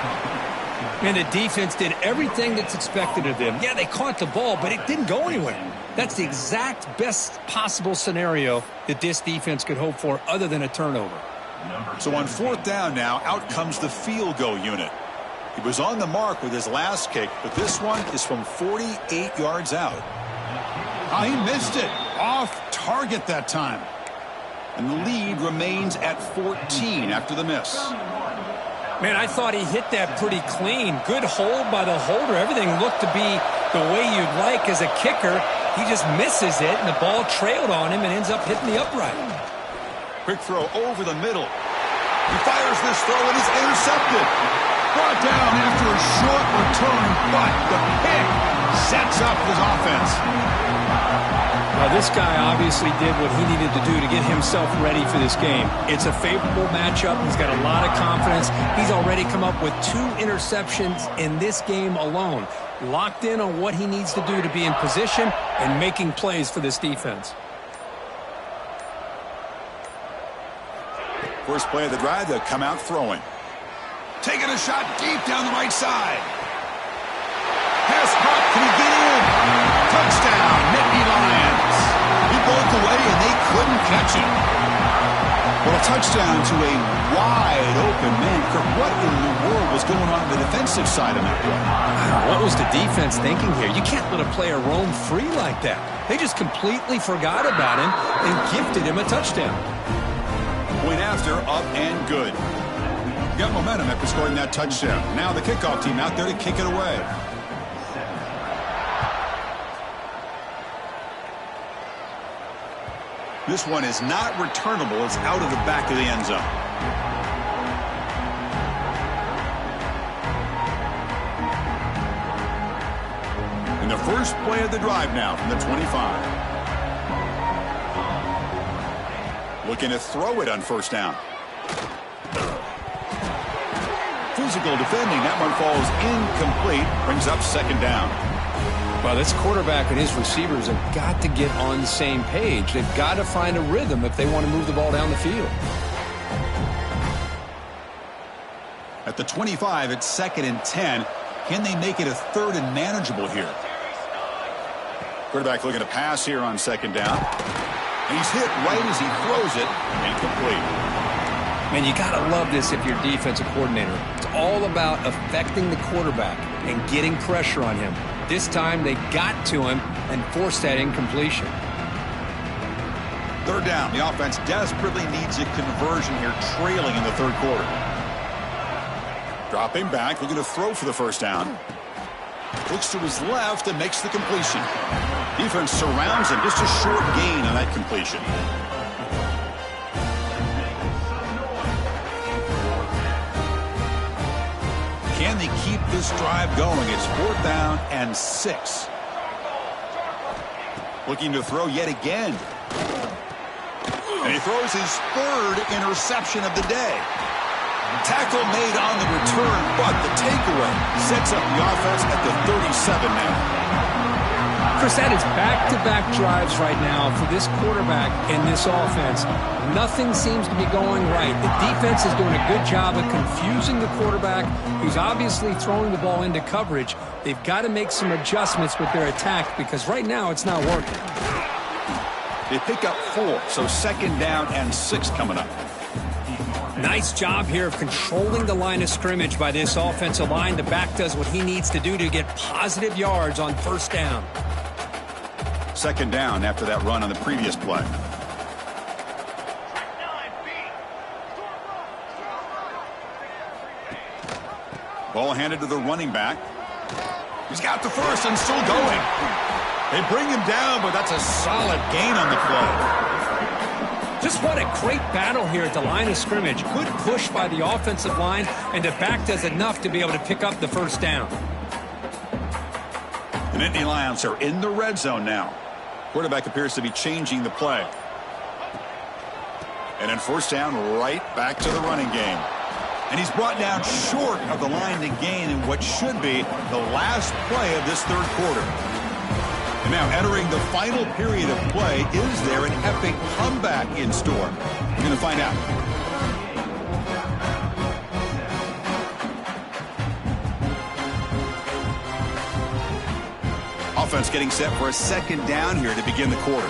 And the defense did everything that's expected of them. Yeah, they caught the ball, but it didn't go anywhere. That's the exact best possible scenario that this defense could hope for other than a turnover. So on fourth down now, out comes the field goal unit. He was on the mark with his last kick, but this one is from 48 yards out. Oh, he missed it. Off target that time. And the lead remains at 14 after the miss. Man, I thought he hit that pretty clean. Good hold by the holder. Everything looked to be the way you'd like as a kicker. He just misses it, and the ball trailed on him and ends up hitting the upright. Quick throw over the middle. He fires this throw and is intercepted. Brought down after a short return, but the pick sets up his offense. Now, this guy obviously did what he needed to do to get himself ready for this game. It's a favorable matchup. He's got a lot of confidence. He's already come up with 2 interceptions in this game alone. Locked in on what he needs to do to be in position and making plays for this defense. First play of the drive, they'll come out throwing. Taking a shot deep down the right side. Pass caught. Can he get in? Touchdown, Nittany Lions. He broke away and they couldn't catch him. Well, a touchdown to a wide open man. Kirk, what in the world was going on the defensive side of that play? What was the defense thinking here? You can't let a player roam free like that. They just completely forgot about him and gifted him a touchdown. Point after, up and good. Got momentum after scoring that touchdown. Now the kickoff team out there to kick it away. This one is not returnable. It's out of the back of the end zone. And the first play of the drive now from the 25. Looking to throw it on first down. Physical defending. That one falls incomplete. Brings up second down. Well, this quarterback and his receivers have got to get on the same page. They've got to find a rhythm if they want to move the ball down the field. At the 25, it's 2nd and 10. Can they make it a 3rd and manageable here? Quarterback looking to pass here on second down. And he's hit right as he throws it. Incomplete. Man, you got to love this if you're a defensive coordinator. It's all about affecting the quarterback and getting pressure on him. This time they got to him and forced that incompletion. 3rd down. The offense desperately needs a conversion here, trailing in the 3rd quarter. Dropping back, looking to throw for the first down. Looks to his left and makes the completion. Defense surrounds him. Just a short gain on that completion. Can they keep this drive going? It's 4th down and 6. Looking to throw yet again. And he throws his 3rd interception of the day. Tackle made on the return, but the takeaway sets up the offense at the 37 now. Chris, that is back-to-back drives right now for this quarterback and this offense. Nothing seems to be going right. The defense is doing a good job of confusing the quarterback, who's obviously throwing the ball into coverage. They've got to make some adjustments with their attack because right now it's not working. They pick up 4, so 2nd down and 6 coming up. Nice job here of controlling the line of scrimmage by this offensive line. The back does what he needs to do to get positive yards on first down. 2nd down after that run on the previous play. Ball handed to the running back. He's got the first and still going. They bring him down, but that's a solid gain on the play. Just what a great battle here at the line of scrimmage. Good push by the offensive line, and the back does enough to be able to pick up the first down. The Nittany Lions are in the red zone now. Quarterback appears to be changing the play. And then first down, right back to the running game. And he's brought down short of the line to gain in what should be the last play of this third quarter. And now entering the final period of play, is there an epic comeback in store? We're going to find out. Offense getting set for a second down here to begin the quarter.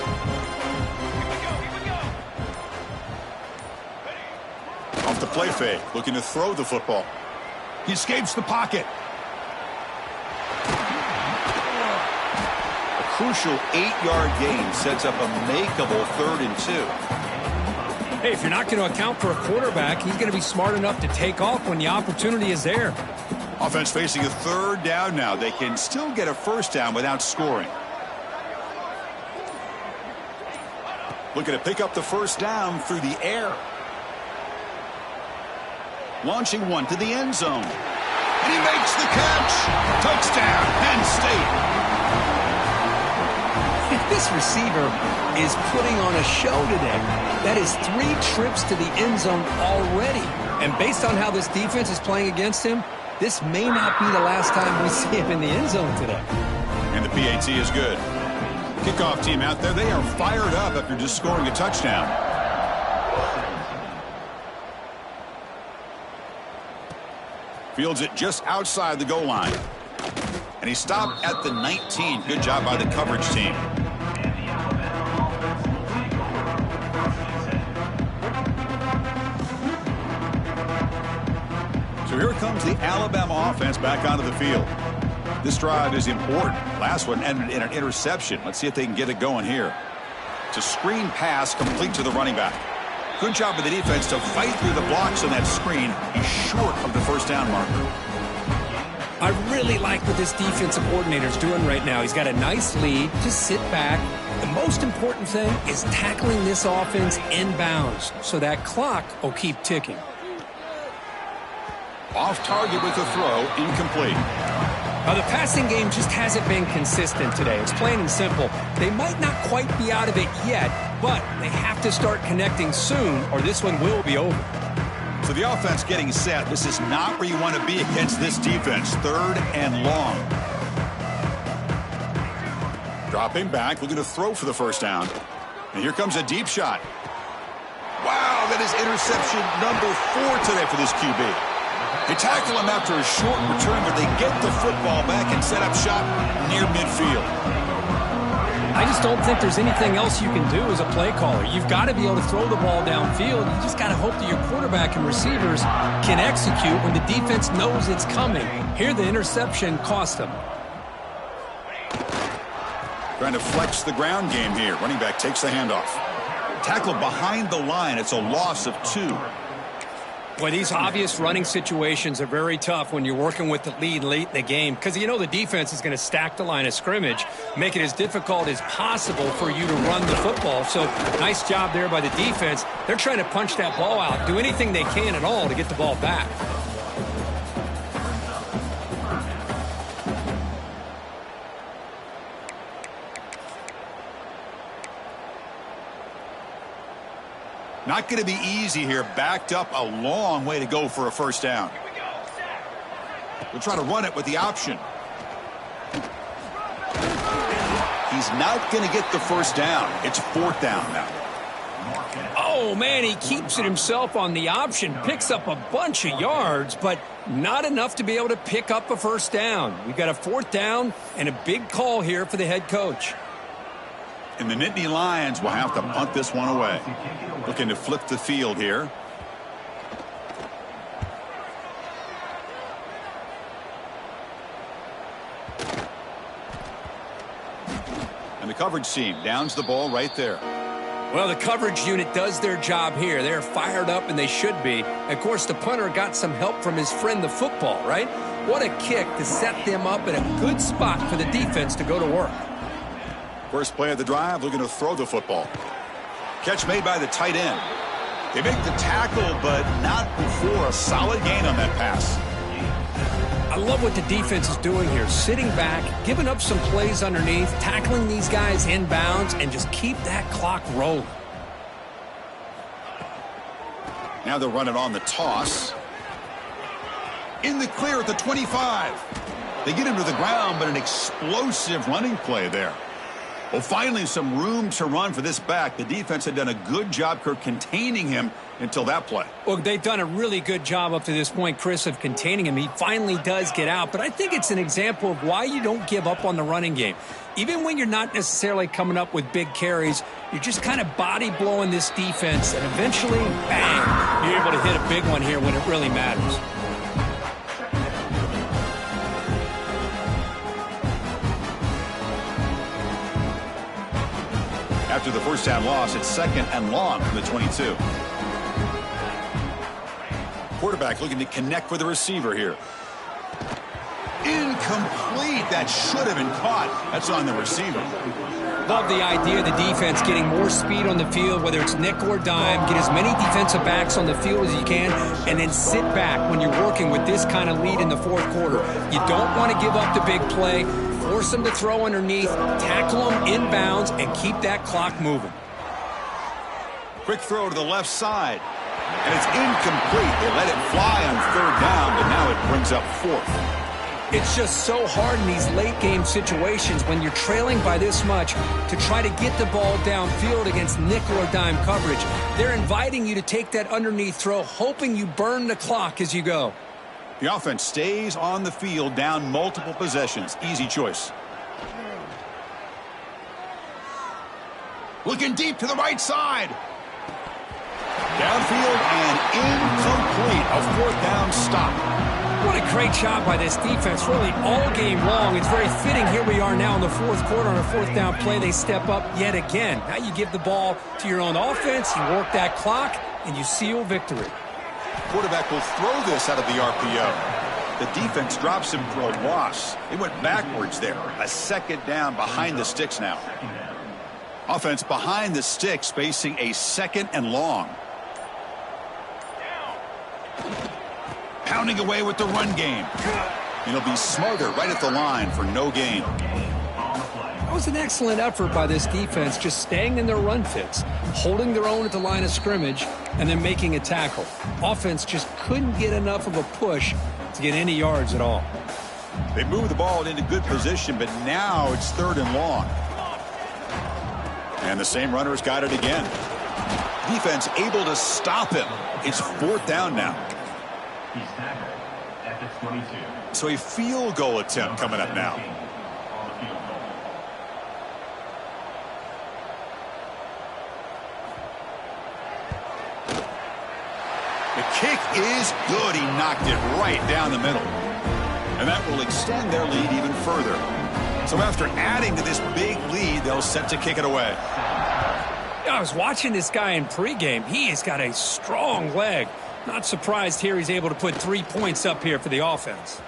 Off the play fake, looking to throw the football. He escapes the pocket. Crucial 8-yard gain sets up a makeable 3rd and 2. Hey, if you're not going to account for a quarterback, he's going to be smart enough to take off when the opportunity is there. Offense facing a 3rd down now. They can still get a first down without scoring. Looking to pick up the first down through the air. Launching one to the end zone. And he makes the catch. Touchdown, Penn State. This receiver is putting on a show today. That is 3 trips to the end zone already. And based on how this defense is playing against him, this may not be the last time we see him in the end zone today. And the PAT is good. Kickoff team out there, they are fired up after just scoring a touchdown. Fields it just outside the goal line. And he stopped at the 19. Good job by the coverage team. So here comes the Alabama offense back onto the field. This drive is important. Last one ended in an interception. Let's see if they can get it going here. It's a screen pass complete to the running back. Good job by the defense to fight through the blocks on that screen. He's short of the first down marker. I really like what this defensive coordinator is doing right now. He's got a nice lead. Just sit back. The most important thing is tackling this offense inbounds so that clock will keep ticking. Off target with the throw, incomplete. Now, the passing game just hasn't been consistent today. It's plain and simple. They might not quite be out of it yet, but they have to start connecting soon or this one will be over. So the offense getting set. This is not where you want to be against this defense. 3rd and long. Dropping back, looking to throw for the first down. And here comes a deep shot. Wow, that is interception number 4 today for this QB. They tackle him after a short return, but they get the football back and set up shop near midfield. I just don't think there's anything else you can do as a play caller. You've got to be able to throw the ball downfield. You just got to hope that your quarterback and receivers can execute when the defense knows it's coming. Here, the interception cost them. Trying to flex the ground game here. Running back takes the handoff. Tackle behind the line. It's a loss of 2. Boy, these obvious running situations are very tough when you're working with the lead late in the game because you know the defense is going to stack the line of scrimmage, make it as difficult as possible for you to run the football. So nice job there by the defense. They're trying to punch that ball out, do anything they can at all to get the ball back. Not going to be easy here. Backed up a long way to go for a first down. We'll try to run it with the option. He's not going to get the first down. It's 4th down now. Oh, man, he keeps it himself on the option. Picks up a bunch of yards, but not enough to be able to pick up a first down. We've got a 4th down and a big call here for the head coach. And the Nittany Lions will have to punt this one away. Looking to flip the field here. And the coverage team downs the ball right there. Well, the coverage unit does their job here. They're fired up, and they should be. Of course, the punter got some help from his friend, the football, right? What a kick to set them up in a good spot for the defense to go to work. First play of the drive, looking to throw the football. Catch made by the tight end. They make the tackle, but not before a solid gain on that pass. I love what the defense is doing here. Sitting back, giving up some plays underneath, tackling these guys inbounds, and just keep that clock rolling. Now they'll run it on the toss. In the clear at the 25. They get him to the ground, but an explosive running play there. Well, finally some room to run for this back. The defense had done a good job, Kirk, containing him until that play. Well, they've done a really good job up to this point, Chris, of containing him. He finally does get out, but I think it's an example of why you don't give up on the running game. Even when you're not necessarily coming up with big carries, you're just kind of body-blowing this defense, and eventually, bang, you're able to hit a big one here when it really matters. After the first down loss, it's 2nd and long from the 22. Quarterback looking to connect with the receiver here. Incomplete. That should have been caught. That's on the receiver. Love the idea of the defense getting more speed on the field, whether it's nickel or dime. Get as many defensive backs on the field as you can, and then sit back when you're working with this kind of lead in the fourth quarter. You don't want to give up the big play. Force them to throw underneath, tackle them inbounds, and keep that clock moving. Quick throw to the left side. And it's incomplete. They let it fly on 3rd down, but now it brings up 4th. It's just so hard in these late-game situations when you're trailing by this much to try to get the ball downfield against nickel or dime coverage. They're inviting you to take that underneath throw, hoping you burn the clock as you go. The offense stays on the field, down multiple possessions. Easy choice. Looking deep to the right side. Downfield and incomplete. A 4th down stop. What a great job by this defense, really all game long. It's very fitting. Here we are now in the fourth quarter on a 4th down play. They step up yet again. Now you give the ball to your own offense, you work that clock, and you seal victory. Quarterback will throw this out of the RPO. The defense drops him for a loss. They went backwards there. A 2nd down behind the sticks now. Offense behind the sticks facing a 2nd and long. Pounding away with the run game. It'll be Smothered right at the line for no gain. That was an excellent effort by this defense, just staying in their run fits, holding their own at the line of scrimmage, and then making a tackle. Offense just couldn't get enough of a push to get any yards at all. They moved the ball into good position, but now it's 3rd and long. And the same runner's got it again. Defense able to stop him. It's 4th down now. He's tackled at the 22. So a field goal attempt coming up now. The kick is good. He knocked it right down the middle. And that will extend their lead even further. So after adding to this big lead, they'll set to kick it away. I was watching this guy in pregame. He has got a strong leg. Not surprised here he's able to put 3 points up here for the offense.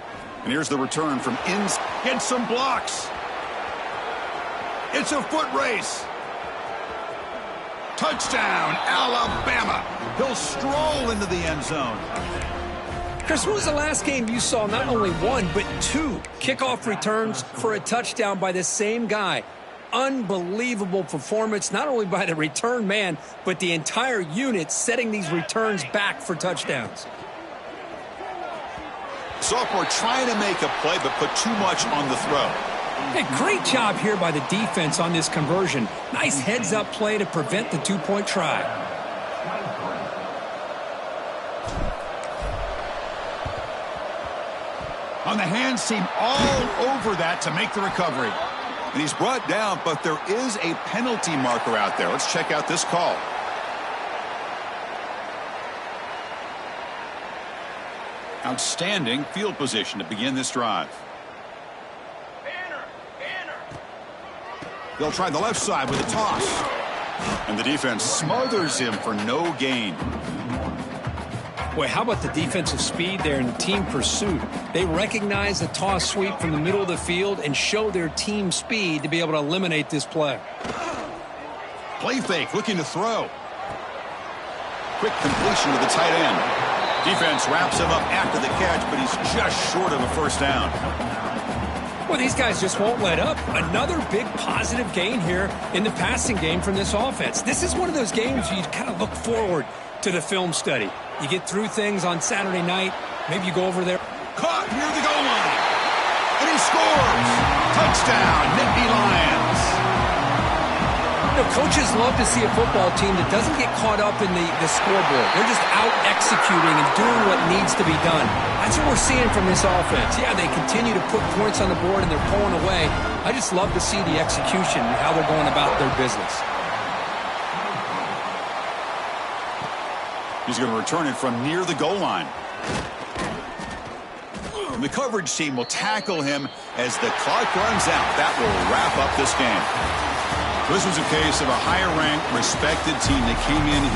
And here's the return from Gets some blocks. It's a foot race. Touchdown, Alabama. He'll stroll into the end zone. Chris, when was the last game you saw not only 1, but 2 kickoff returns for a touchdown by the same guy? Unbelievable performance, not only by the return man, but the entire unit setting these returns back for touchdowns. Sophomore trying to make a play, but put too much on the throw. Hey, great job here by the defense on this conversion. Nice heads-up play to prevent the 2-point try. On the hands team all over that to make the recovery. And he's brought down, but there is a penalty marker out there. Let's check out this call. Outstanding field position to begin this drive. They'll try the left side with a toss. And the defense smothers him for no gain. Boy, how about the defensive speed there and team pursuit? They recognize the toss sweep from the middle of the field and show their team speed to be able to eliminate this play. Play fake, looking to throw. Quick completion to the tight end. Defense wraps him up after the catch, but he's just short of a first down. Well, these guys just won't let up. Another big positive gain here in the passing game from this offense. This is one of those games you kind of look forward to the film study. You get through things on Saturday night. Maybe you go over there. Caught near the goal line. And he scores. Touchdown, Nittany Lions. You know, coaches love to see a football team that doesn't get caught up in the scoreboard. They're just out executing and doing what needs to be done. That's what we're seeing from this offense. Yeah, they continue to put points on the board and they're pulling away. I just love to see the execution and how they're going about their business. He's going to return it from near the goal line. And the coverage team will tackle him as the clock runs out. That will wrap up this game. This was a case of a higher-ranked, respected team that came in here.